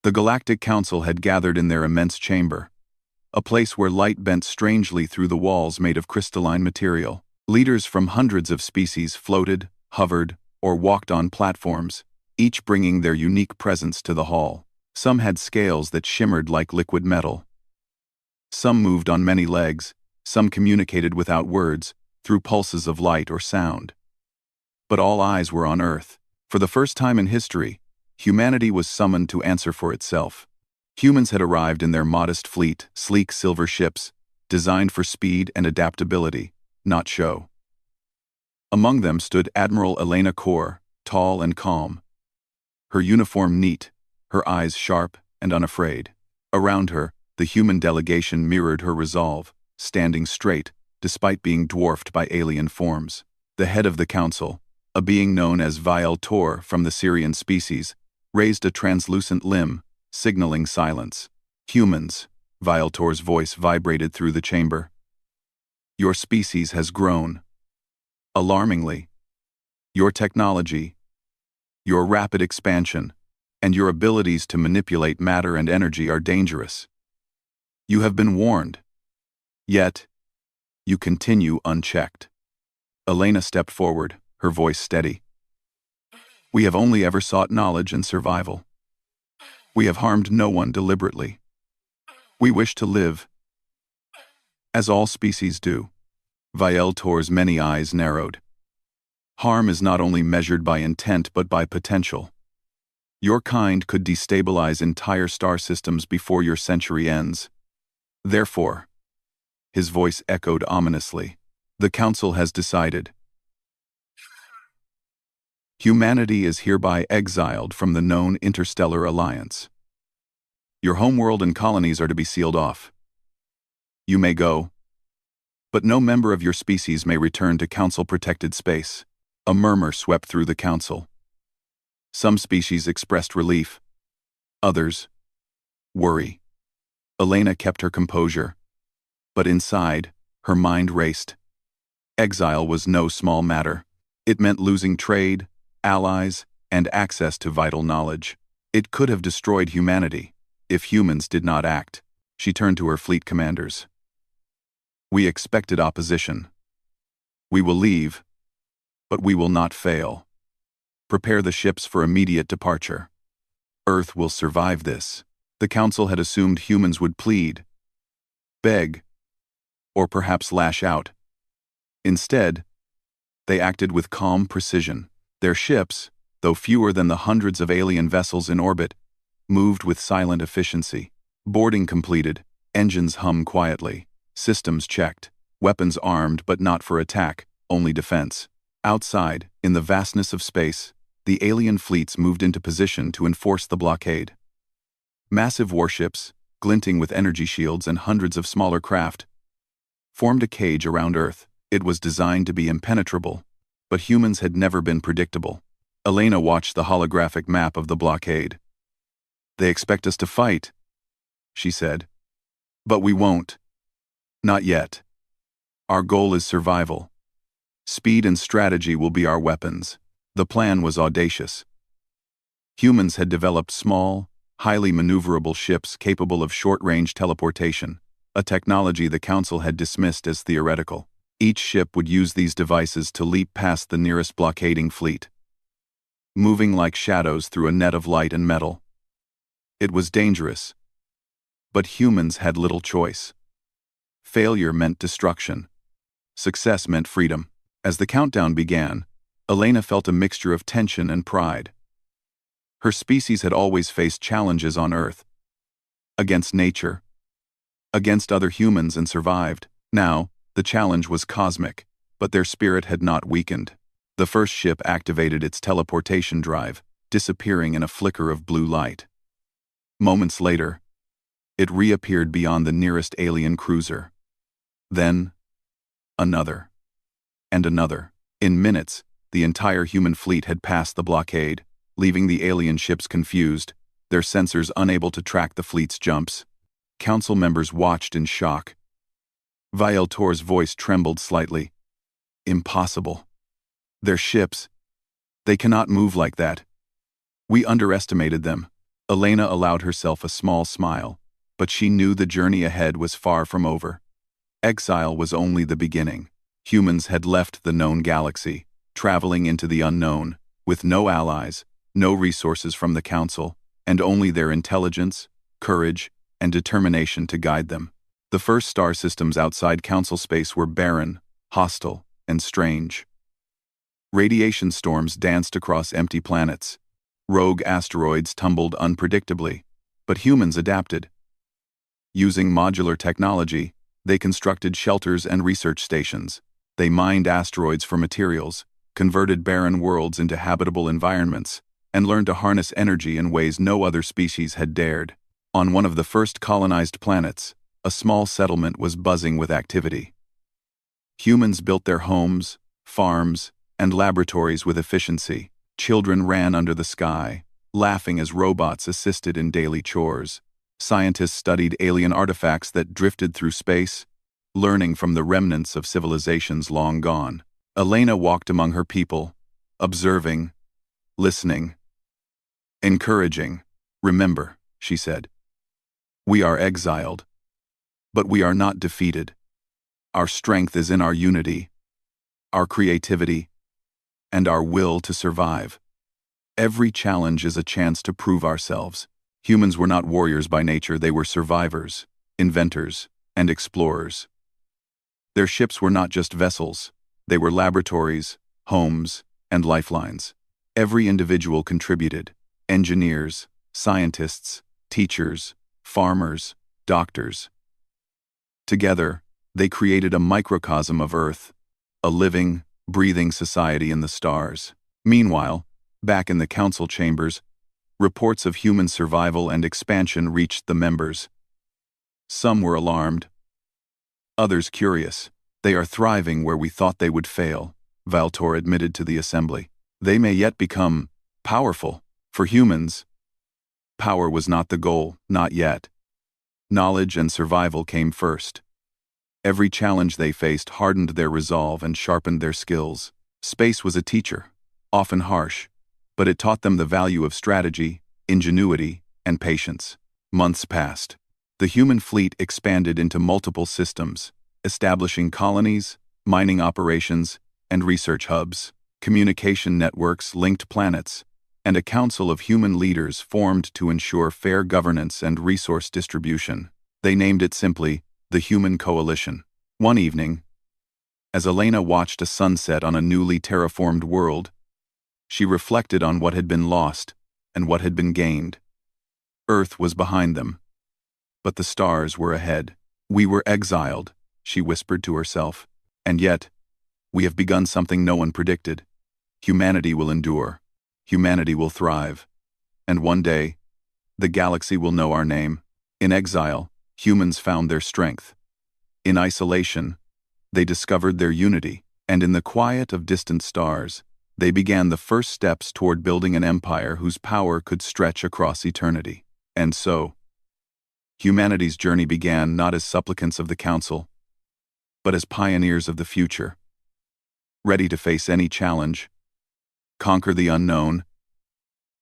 The Galactic Council had gathered in their immense chamber, a place where light bent strangely through the walls made of crystalline material. Leaders from hundreds of species floated, hovered, or walked on platforms, each bringing their unique presence to the hall. Some had scales that shimmered like liquid metal. Some moved on many legs, some communicated without words, through pulses of light or sound. But all eyes were on Earth. For the first time in history, humanity was summoned to answer for itself. Humans had arrived in their modest fleet, sleek silver ships, designed for speed and adaptability, not show. Among them stood Admiral Elena Kor, tall and calm, her uniform neat, her eyes sharp and unafraid. Around her, the human delegation mirrored her resolve, standing straight, despite being dwarfed by alien forms. The head of the council, a being known as Vial Tor from the Syrian species, raised a translucent limb, signaling silence. Humans, Vial Tor's voice vibrated through the chamber. Your species has grown. Alarmingly. Your technology, your rapid expansion, and your abilities to manipulate matter and energy are dangerous. You have been warned. Yet, you continue unchecked. Elena stepped forward, her voice steady. We have only ever sought knowledge and survival. We have harmed no one deliberately. We wish to live, as all species do. Vial Tor's many eyes narrowed. Harm is not only measured by intent but by potential. Your kind could destabilize entire star systems before your century ends. Therefore, his voice echoed ominously, the Council has decided. Humanity is hereby exiled from the known interstellar alliance. Your homeworld and colonies are to be sealed off. You may go, but no member of your species may return to Council-protected space. A murmur swept through the Council. Some species expressed relief. Others, worry. Elena kept her composure, but inside, her mind raced. Exile was no small matter. It meant losing trade, allies, and access to vital knowledge. It could have destroyed humanity, if humans did not act. She turned to her fleet commanders. We expected opposition. We will leave, but we will not fail. Prepare the ships for immediate departure. Earth will survive this. The Council had assumed humans would plead, beg, or perhaps lash out. Instead, they acted with calm precision. Their ships, though fewer than the hundreds of alien vessels in orbit, moved with silent efficiency. Boarding completed, engines hum quietly, systems checked, weapons armed but not for attack, only defense. Outside, in the vastness of space, the alien fleets moved into position to enforce the blockade. Massive warships, glinting with energy shields and hundreds of smaller craft, formed a cage around Earth. It was designed to be impenetrable, but humans had never been predictable. Elena watched the holographic map of the blockade. They expect us to fight, she said. But we won't. Not yet. Our goal is survival. Speed and strategy will be our weapons. The plan was audacious. Humans had developed small, highly maneuverable ships capable of short-range teleportation, a technology the Council had dismissed as theoretical. Each ship would use these devices to leap past the nearest blockading fleet, moving like shadows through a net of light and metal. It was dangerous, but humans had little choice. Failure meant destruction. Success meant freedom. As the countdown began, Elena felt a mixture of tension and pride. Her species had always faced challenges on Earth, against nature, against other humans, and survived. Now, the challenge was cosmic, but their spirit had not weakened. The first ship activated its teleportation drive, disappearing in a flicker of blue light. Moments later, it reappeared beyond the nearest alien cruiser. Then, another. And another. In minutes, the entire human fleet had passed the blockade, leaving the alien ships confused, their sensors unable to track the fleet's jumps. Council members watched in shock. Vial Tor's voice trembled slightly. Impossible. Their ships. They cannot move like that. We underestimated them. Elena allowed herself a small smile, but she knew the journey ahead was far from over. Exile was only the beginning. Humans had left the known galaxy, traveling into the unknown, with no allies, no resources from the Council, and only their intelligence, courage, and determination to guide them. The first star systems outside Council space were barren, hostile, and strange. Radiation storms danced across empty planets. Rogue asteroids tumbled unpredictably, but humans adapted. Using modular technology, they constructed shelters and research stations. They mined asteroids for materials, converted barren worlds into habitable environments, and learned to harness energy in ways no other species had dared. On one of the first colonized planets, a small settlement was buzzing with activity. Humans built their homes, farms, and laboratories with efficiency. Children ran under the sky, laughing as robots assisted in daily chores. Scientists studied alien artifacts that drifted through space, learning from the remnants of civilizations long gone. Elena walked among her people, observing, listening, encouraging. "Remember," she said, "we are exiled, but we are not defeated. Our strength is in our unity, our creativity, and our will to survive. Every challenge is a chance to prove ourselves." Humans were not warriors by nature, they were survivors, inventors, and explorers. Their ships were not just vessels, they were laboratories, homes, and lifelines. Every individual contributed: engineers, scientists, teachers, farmers, doctors. Together, they created a microcosm of Earth, a living, breathing society in the stars. Meanwhile, back in the council chambers, reports of human survival and expansion reached the members. Some were alarmed, others curious. "They are thriving where we thought they would fail," Valtor admitted to the assembly. "They may yet become powerful." For humans, power was not the goal, not yet. Knowledge and survival came first. Every challenge they faced hardened their resolve and sharpened their skills. Space was a teacher, often harsh, but it taught them the value of strategy, ingenuity, and patience. Months passed. The human fleet expanded into multiple systems, establishing colonies, mining operations, and research hubs. Communication networks linked planets, and a council of human leaders formed to ensure fair governance and resource distribution. They named it simply the Human Coalition. One evening, as Elena watched a sunset on a newly terraformed world, she reflected on what had been lost and what had been gained. Earth was behind them, but the stars were ahead. "We were exiled," she whispered to herself, "and yet, we have begun something no one predicted. Humanity will endure. Humanity will thrive. And one day, the galaxy will know our name." In exile, humans found their strength. In isolation, they discovered their unity, and in the quiet of distant stars, they began the first steps toward building an empire whose power could stretch across eternity. And so, humanity's journey began not as supplicants of the Council, but as pioneers of the future, ready to face any challenge, conquer the unknown,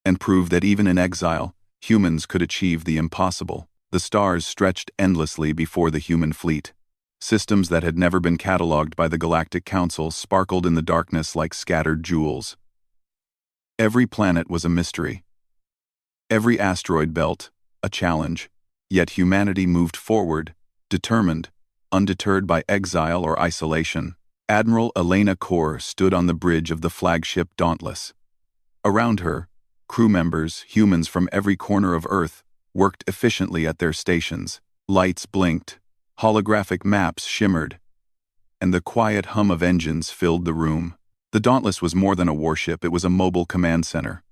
and prove that even in exile, humans could achieve the impossible. The stars stretched endlessly before the human fleet. Systems that had never been catalogued by the Galactic Council sparkled in the darkness like scattered jewels. Every planet was a mystery. Every asteroid belt, a challenge. Yet humanity moved forward, determined, undeterred by exile or isolation. Admiral Elena Kor stood on the bridge of the flagship Dauntless. Around her, crew members, humans from every corner of Earth, worked efficiently at their stations. Lights blinked, holographic maps shimmered, and the quiet hum of engines filled the room. The Dauntless was more than a warship, it was a mobile command center,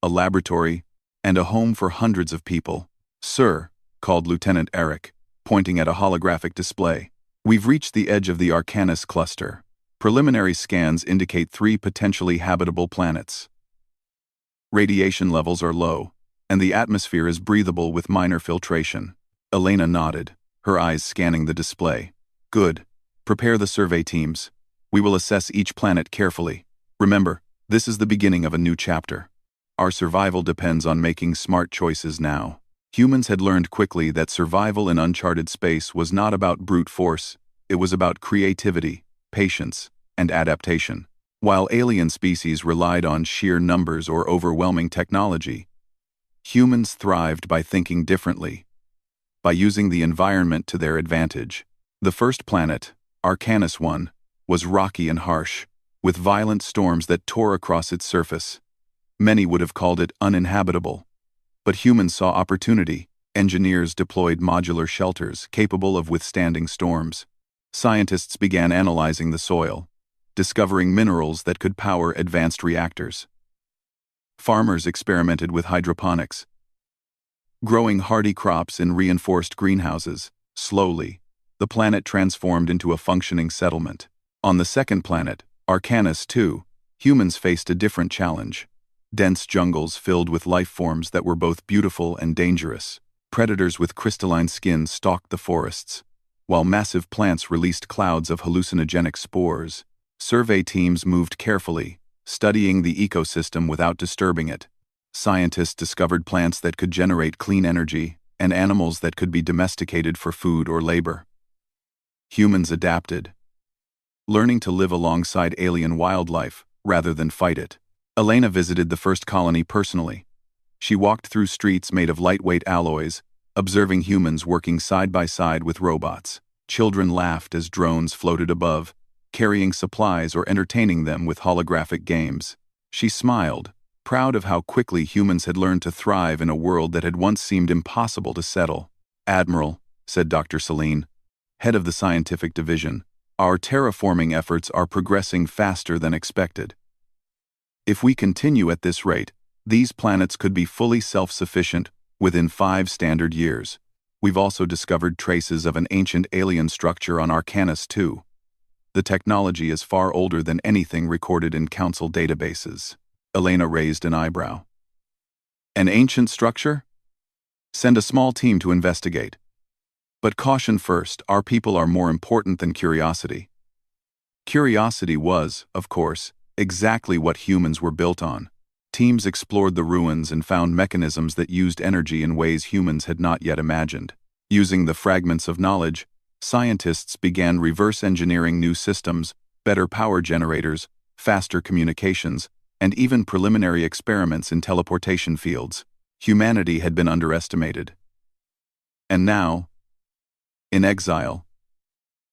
a laboratory, and a home for hundreds of people. "Sir," called Lieutenant Eric, pointing at a holographic display, "we've reached the edge of the Arcanus cluster. Preliminary scans indicate 3 potentially habitable planets. Radiation levels are low, and the atmosphere is breathable with minor filtration." Elena nodded, her eyes scanning the display. "Good. Prepare the survey teams. We will assess each planet carefully. Remember, this is the beginning of a new chapter." Our survival depends on making smart choices now. Humans had learned quickly that survival in uncharted space was not about brute force, it was about creativity, patience, and adaptation. While alien species relied on sheer numbers or overwhelming technology, humans thrived by thinking differently, by using the environment to their advantage. The first planet, Arcanus 1, was rocky and harsh, with violent storms that tore across its surface. Many would have called it uninhabitable. But humans saw opportunity. Engineers deployed modular shelters capable of withstanding storms. Scientists began analyzing the soil, discovering minerals that could power advanced reactors. Farmers experimented with hydroponics, growing hardy crops in reinforced greenhouses. Slowly, the planet transformed into a functioning settlement. On the second planet, Arcanus 2, humans faced a different challenge. Dense jungles filled with life forms that were both beautiful and dangerous. Predators with crystalline skin stalked the forests, while massive plants released clouds of hallucinogenic spores. Survey teams moved carefully, studying the ecosystem without disturbing it. Scientists discovered plants that could generate clean energy and animals that could be domesticated for food or labor. Humans adapted, learning to live alongside alien wildlife rather than fight it. Elena visited the first colony personally. She walked through streets made of lightweight alloys, observing humans working side by side with robots. Children laughed as drones floated above, carrying supplies or entertaining them with holographic games. She smiled, proud of how quickly humans had learned to thrive in a world that had once seemed impossible to settle. "Admiral," said Dr. Celine, head of the scientific division, "our terraforming efforts are progressing faster than expected. If we continue at this rate, these planets could be fully self-sufficient within 5 standard years. We've also discovered traces of an ancient alien structure on Arcanus 2. The technology is far older than anything recorded in Council databases." Elena raised an eyebrow. "An ancient structure? Send a small team to investigate. But caution first, our people are more important than curiosity." Curiosity was, of course, exactly what humans were built on. Teams explored the ruins and found mechanisms that used energy in ways humans had not yet imagined. Using the fragments of knowledge, scientists began reverse engineering new systems, better power generators, faster communications, and even preliminary experiments in teleportation fields. Humanity had been underestimated. And now, in exile,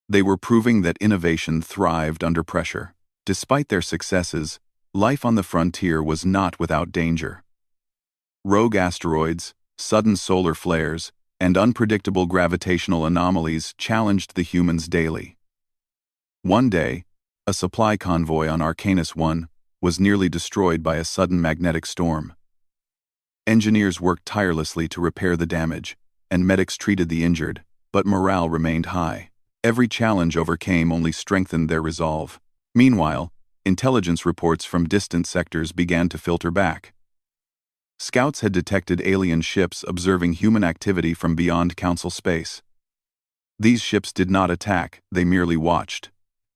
they were proving that innovation thrived under pressure. Despite their successes, life on the frontier was not without danger. Rogue asteroids, sudden solar flares, and unpredictable gravitational anomalies challenged the humans daily. One day, a supply convoy on Arcanus 1 was nearly destroyed by a sudden magnetic storm. Engineers worked tirelessly to repair the damage, and medics treated the injured, but morale remained high. Every challenge overcame only strengthened their resolve. Meanwhile, intelligence reports from distant sectors began to filter back. Scouts had detected alien ships observing human activity from beyond Council space. These ships did not attack, they merely watched.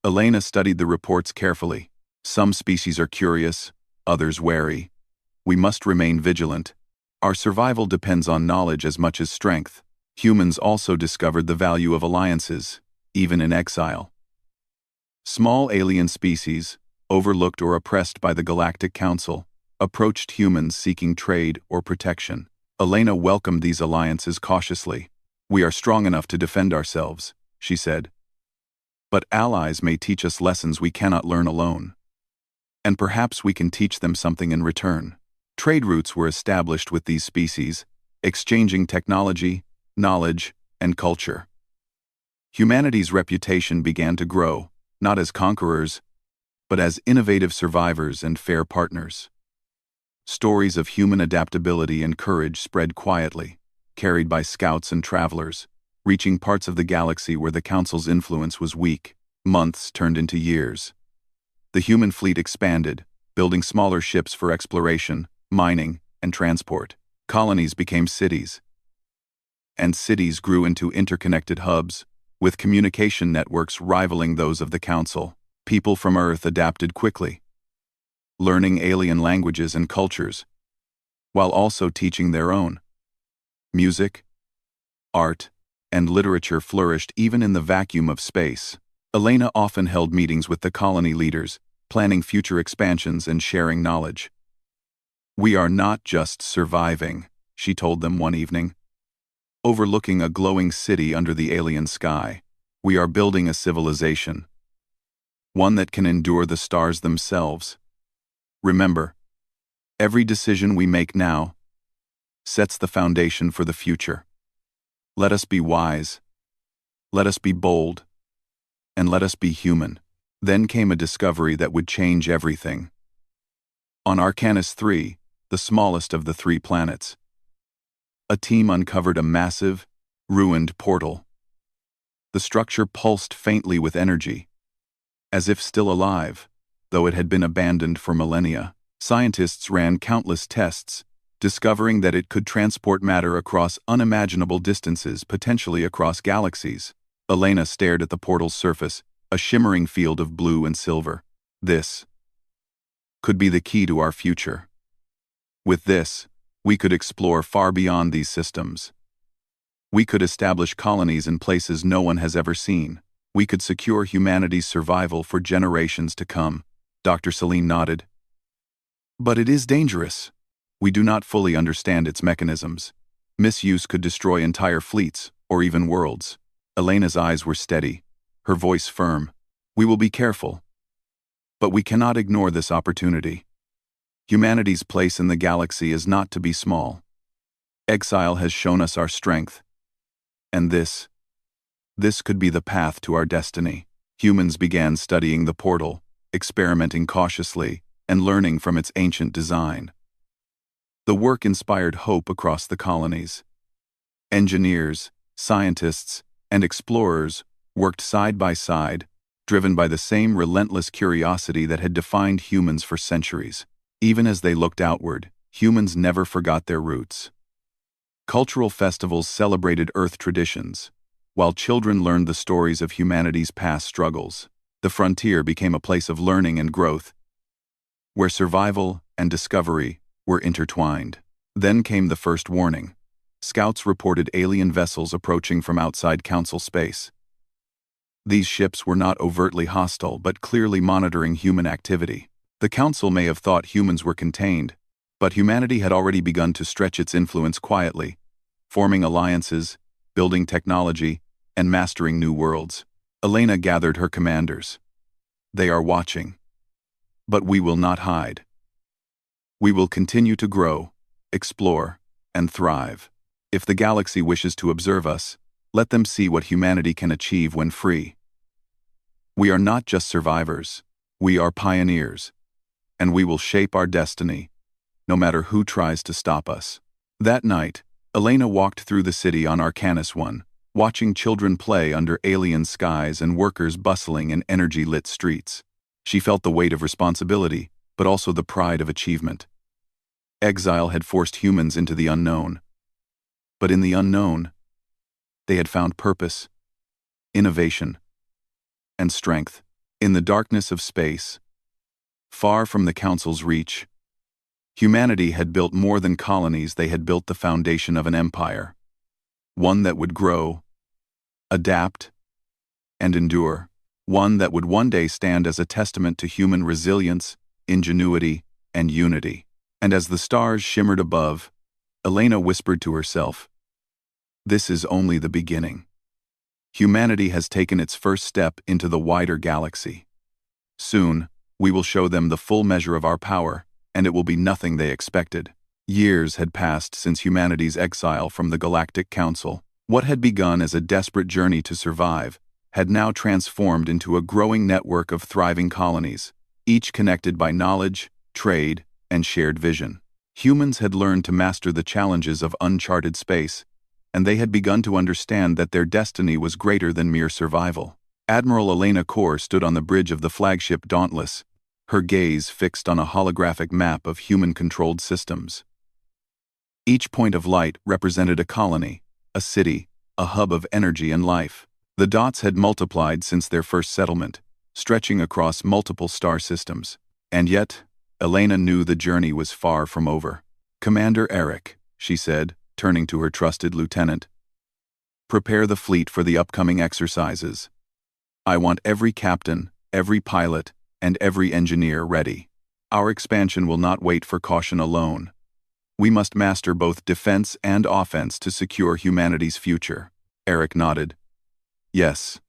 Elena studied the reports carefully. Some species are curious, others wary. We must remain vigilant. Our survival depends on knowledge as much as strength. Humans also discovered the value of alliances, even in exile. Small alien species, overlooked or oppressed by the Galactic Council, approached humans seeking trade or protection. Elena welcomed these alliances cautiously. "We are strong enough to defend ourselves," she said. "But allies may teach us lessons we cannot learn alone. And perhaps we can teach them something in return." Trade routes were established with these species, exchanging technology, knowledge, and culture. Humanity's reputation began to grow, not as conquerors, but as innovative survivors and fair partners. Stories of human adaptability and courage spread quietly, carried by scouts and travelers, reaching parts of the galaxy where the Council's influence was weak. Months turned into years. The human fleet expanded, building smaller ships for exploration, mining, and transport. Colonies became cities, and cities grew into interconnected hubs, with communication networks rivaling those of the Council. People from Earth adapted quickly, learning alien languages and cultures, while also teaching their own. Music, art, and literature flourished even in the vacuum of space. Elena often held meetings with the colony leaders, planning future expansions and sharing knowledge. "We are not just surviving," she told them one evening. Overlooking a glowing city under the alien sky, "we are building a civilization. One that can endure the stars themselves. Remember, every decision we make now sets the foundation for the future. Let us be wise. Let us be bold. And let us be human." Then came a discovery that would change everything. On Arcanus 3, the smallest of the 3 planets, a team uncovered a massive, ruined portal. The structure pulsed faintly with energy, as if still alive, though it had been abandoned for millennia. Scientists ran countless tests, discovering that it could transport matter across unimaginable distances, potentially across galaxies. Elena stared at the portal's surface, a shimmering field of blue and silver. This could be the key to our future. With this, we could explore far beyond these systems. We could establish colonies in places no one has ever seen. We could secure humanity's survival for generations to come. Dr. Celine nodded. But it is dangerous. We do not fully understand its mechanisms. Misuse could destroy entire fleets, or even worlds. Elena's eyes were steady, her voice firm. "We will be careful. But we cannot ignore this opportunity. Humanity's place in the galaxy is not to be small. Exile has shown us our strength. And this could be the path to our destiny." Humans began studying the portal, experimenting cautiously, and learning from its ancient design. The work inspired hope across the colonies. Engineers, scientists, and explorers worked side by side, driven by the same relentless curiosity that had defined humans for centuries. Even as they looked outward, humans never forgot their roots. Cultural festivals celebrated Earth traditions, while children learned the stories of humanity's past struggles. The frontier became a place of learning and growth, where survival and discovery were intertwined. Then came the first warning. Scouts reported alien vessels approaching from outside Council space. These ships were not overtly hostile but clearly monitoring human activity. The Council may have thought humans were contained, but humanity had already begun to stretch its influence quietly, forming alliances, building technology, and mastering new worlds. Elena gathered her commanders. "They are watching. But we will not hide. We will continue to grow, explore, and thrive. If the galaxy wishes to observe us, let them see what humanity can achieve when free. We are not just survivors, we are pioneers, and we will shape our destiny, no matter who tries to stop us." That night, Elena walked through the city on Arcanus 1, watching children play under alien skies and workers bustling in energy-lit streets. She felt the weight of responsibility, but also the pride of achievement. Exile had forced humans into the unknown. But in the unknown, they had found purpose, innovation, and strength. In the darkness of space, far from the Council's reach, humanity had built more than colonies. They had built the foundation of an empire, one that would grow, adapt, and endure, one that would one day stand as a testament to human resilience, ingenuity, and unity. And as the stars shimmered above, Elena whispered to herself, "This is only the beginning. Humanity has taken its first step into the wider galaxy. Soon, we will show them the full measure of our power, and it will be nothing they expected." Years had passed since humanity's exile from the Galactic Council. What had begun as a desperate journey to survive had now transformed into a growing network of thriving colonies, each connected by knowledge, trade, and shared vision. Humans had learned to master the challenges of uncharted space, and they had begun to understand that their destiny was greater than mere survival. Admiral Elena Kor stood on the bridge of the flagship Dauntless, her gaze fixed on a holographic map of human-controlled systems. Each point of light represented a colony, a city, a hub of energy and life. The dots had multiplied since their first settlement, stretching across multiple star systems. And yet, Elena knew the journey was far from over. "Commander Eric," she said, turning to her trusted lieutenant, "prepare the fleet for the upcoming exercises. I want every captain, every pilot, and every engineer ready. Our expansion will not wait for caution alone. We must master both defense and offense to secure humanity's future." Eric nodded. "Yes,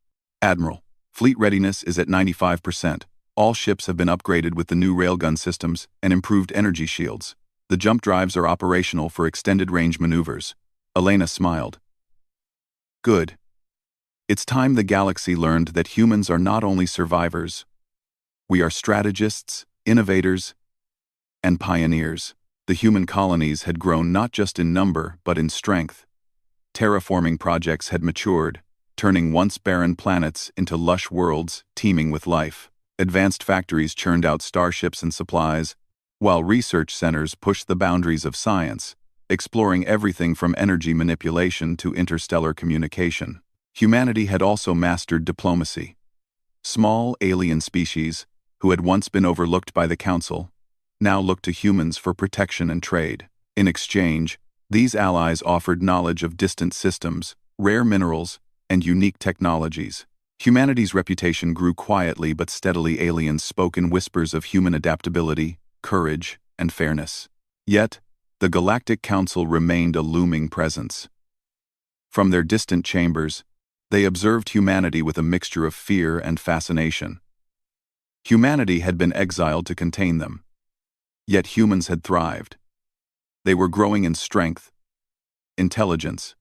Admiral. Fleet readiness is at 95%. All ships have been upgraded with the new railgun systems and improved energy shields. The jump drives are operational for extended range maneuvers." Elena smiled. "Good. It's time the galaxy learned that humans are not only survivors. We are strategists, innovators, and pioneers." The human colonies had grown not just in number but in strength. Terraforming projects had matured, turning once barren planets into lush worlds teeming with life. Advanced factories churned out starships and supplies, while research centers pushed the boundaries of science, exploring everything from energy manipulation to interstellar communication. Humanity had also mastered diplomacy. Small alien species, who had once been overlooked by the Council, now looked to humans for protection and trade. In exchange, these allies offered knowledge of distant systems, rare minerals, and unique technologies. Humanity's reputation grew quietly but steadily. Aliens spoke in whispers of human adaptability, courage, and fairness. Yet, the Galactic Council remained a looming presence. From their distant chambers, they observed humanity with a mixture of fear and fascination. Humanity had been exiled to contain them. Yet humans had thrived. They were growing in strength, intelligence,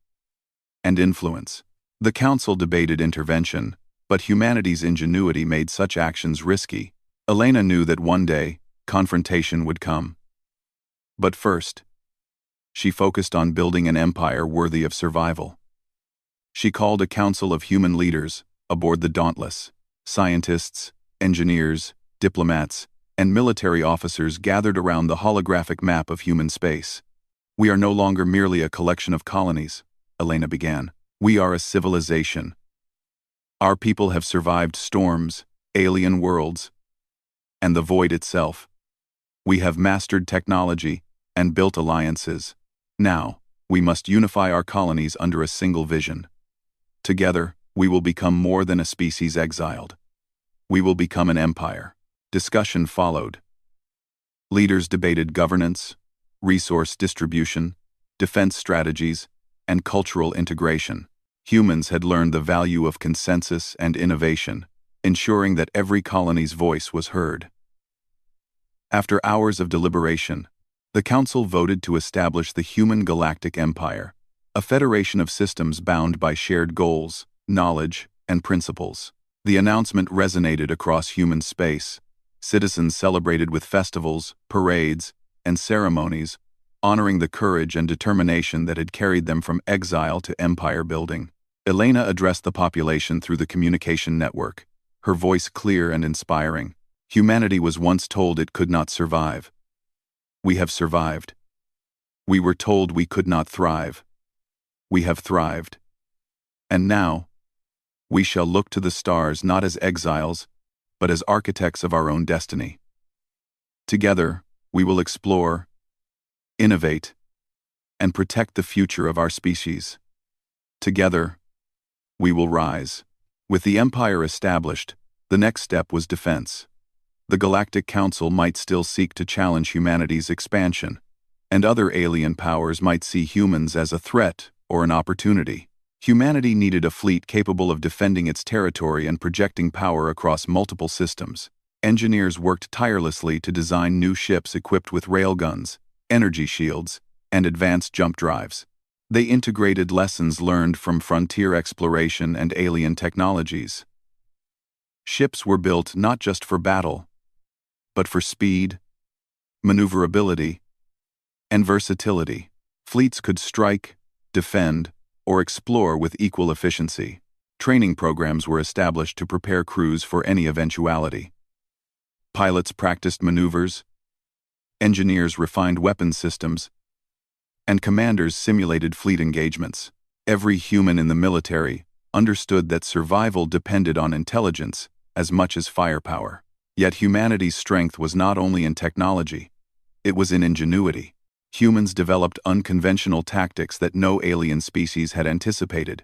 and influence. The Council debated intervention, but humanity's ingenuity made such actions risky. Elena knew that one day, confrontation would come. But first, she focused on building an empire worthy of survival. She called a council of human leaders aboard the Dauntless. Scientists, engineers, diplomats, and military officers gathered around the holographic map of human space. "We are no longer merely a collection of colonies," Elena began. "We are a civilization. Our people have survived storms, alien worlds, and the void itself. We have mastered technology and built alliances. Now, we must unify our colonies under a single vision. Together, we will become more than a species exiled. We will become an empire." Discussion followed. Leaders debated governance, resource distribution, defense strategies, and cultural integration. Humans had learned the value of consensus and innovation, ensuring that every colony's voice was heard. After hours of deliberation, the Council voted to establish the Human Galactic Empire, a federation of systems bound by shared goals, knowledge, and principles. The announcement resonated across human space. Citizens celebrated with festivals, parades, and ceremonies, honoring the courage and determination that had carried them from exile to empire building. Elena addressed the population through the communication network, her voice clear and inspiring. Humanity was once told it could not survive. We have survived. We were told we could not thrive. We have thrived. And now, we shall look to the stars not as exiles, but as architects of our own destiny. Together, we will explore, innovate, and protect the future of our species. Together, we will rise. With the empire established, the next step was defense. The Galactic Council might still seek to challenge humanity's expansion, and other alien powers might see humans as a threat or an opportunity. Humanity needed a fleet capable of defending its territory and projecting power across multiple systems. Engineers worked tirelessly to design new ships equipped with railguns, energy shields, and advanced jump drives. They integrated lessons learned from frontier exploration and alien technologies. Ships were built not just for battle, but for speed, maneuverability, and versatility. Fleets could strike, defend, or explore with equal efficiency. Training programs were established to prepare crews for any eventuality. Pilots practiced maneuvers, engineers refined weapons systems, and commanders simulated fleet engagements. Every human in the military understood that survival depended on intelligence as much as firepower. Yet humanity's strength was not only in technology, it was in ingenuity. Humans developed unconventional tactics that no alien species had anticipated.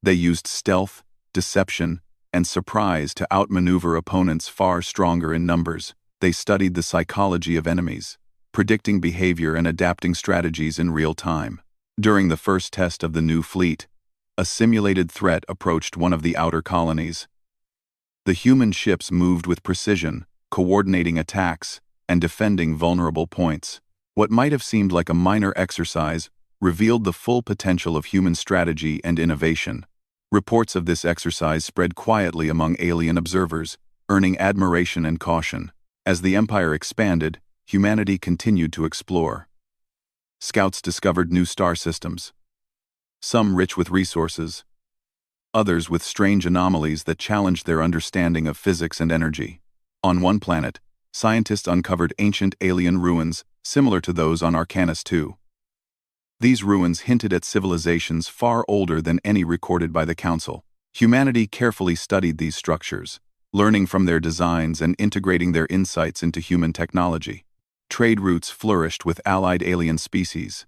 They used stealth, deception, and surprise to outmaneuver opponents far stronger in numbers. They studied the psychology of enemies, predicting behavior and adapting strategies in real time. During the first test of the new fleet, a simulated threat approached one of the outer colonies. The human ships moved with precision, coordinating attacks and defending vulnerable points. What might have seemed like a minor exercise revealed the full potential of human strategy and innovation. Reports of this exercise spread quietly among alien observers, earning admiration and caution. As the Empire expanded, humanity continued to explore. Scouts discovered new star systems, some rich with resources, others with strange anomalies that challenged their understanding of physics and energy. On one planet, scientists uncovered ancient alien ruins similar to those on Arcanus II. These ruins hinted at civilizations far older than any recorded by the Council. Humanity carefully studied these structures, learning from their designs and integrating their insights into human technology. Trade routes flourished with allied alien species.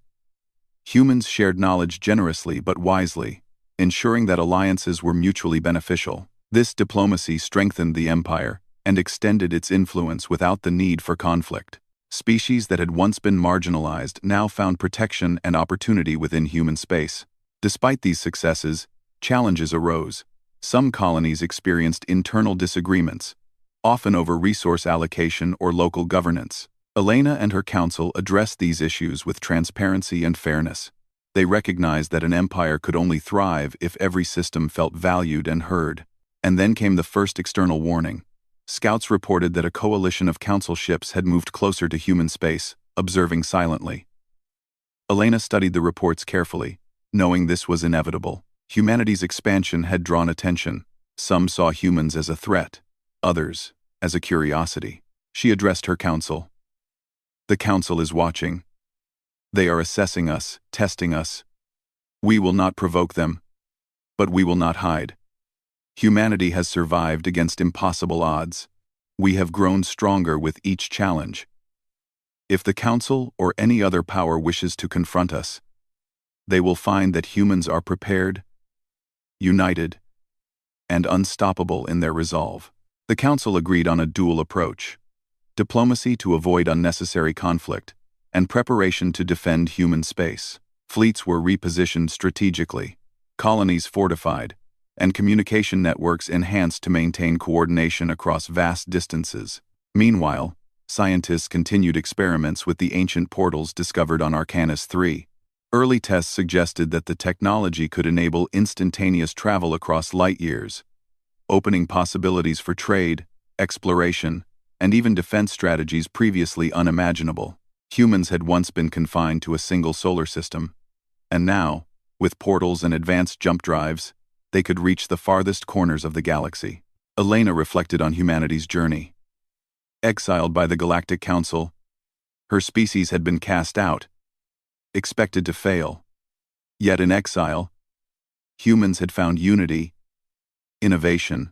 Humans shared knowledge generously but wisely, ensuring that alliances were mutually beneficial. This diplomacy strengthened the Empire and extended its influence without the need for conflict. Species that had once been marginalized now found protection and opportunity within human space. Despite these successes, challenges arose. Some colonies experienced internal disagreements, often over resource allocation or local governance. Elena and her council addressed these issues with transparency and fairness. They recognized that an empire could only thrive if every system felt valued and heard. And then came the first external warning. Scouts reported that a coalition of council ships had moved closer to human space, observing silently. Elena studied the reports carefully, knowing this was inevitable. Humanity's expansion had drawn attention. Some saw humans as a threat, others as a curiosity. She addressed her council. The council is watching. They are assessing us, testing us. We will not provoke them, but we will not hide. Humanity has survived against impossible odds. We have grown stronger with each challenge. If the Council or any other power wishes to confront us, they will find that humans are prepared, united, and unstoppable in their resolve. The Council agreed on a dual approach: diplomacy to avoid unnecessary conflict, and preparation to defend human space. Fleets were repositioned strategically, colonies fortified, and communication networks enhanced to maintain coordination across vast distances. Meanwhile, scientists continued experiments with the ancient portals discovered on Arcanus III. Early tests suggested that the technology could enable instantaneous travel across light years, opening possibilities for trade, exploration, and even defense strategies previously unimaginable. Humans had once been confined to a single solar system, and now, with portals and advanced jump drives, they could reach the farthest corners of the galaxy. Elena reflected on humanity's journey. Exiled by the Galactic Council, her species had been cast out, expected to fail. Yet in exile, humans had found unity, innovation,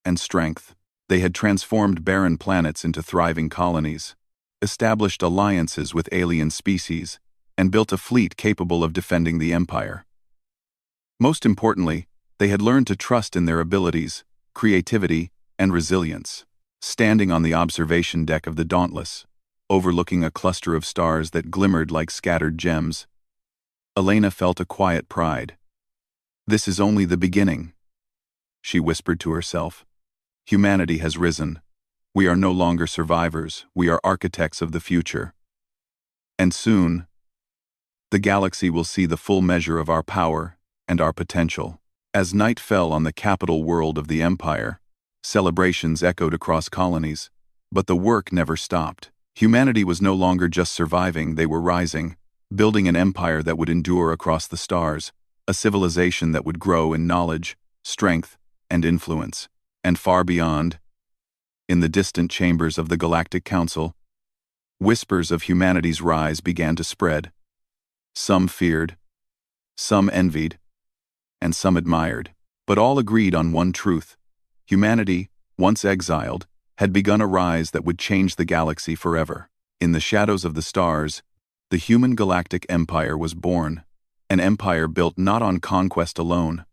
and strength. They had transformed barren planets into thriving colonies, established alliances with alien species, and built a fleet capable of defending the Empire. Most importantly, they had learned to trust in their abilities, creativity, and resilience. Standing on the observation deck of the Dauntless, overlooking a cluster of stars that glimmered like scattered gems, Elena felt a quiet pride. "This is only the beginning," she whispered to herself. "Humanity has risen. We are no longer survivors, we are architects of the future. And soon, the galaxy will see the full measure of our power and our potential." As night fell on the capital world of the Empire, celebrations echoed across colonies, but the work never stopped. Humanity was no longer just surviving, they were rising, building an empire that would endure across the stars, a civilization that would grow in knowledge, strength, and influence. And far beyond, in the distant chambers of the Galactic Council, whispers of humanity's rise began to spread. Some feared, some envied, and some admired, but all agreed on one truth: humanity, once exiled, had begun a rise that would change the galaxy forever. In the shadows of the stars, the human galactic empire was born, an empire built not on conquest alone,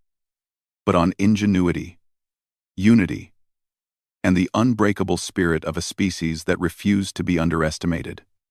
but on ingenuity, unity, and the unbreakable spirit of a species that refused to be underestimated.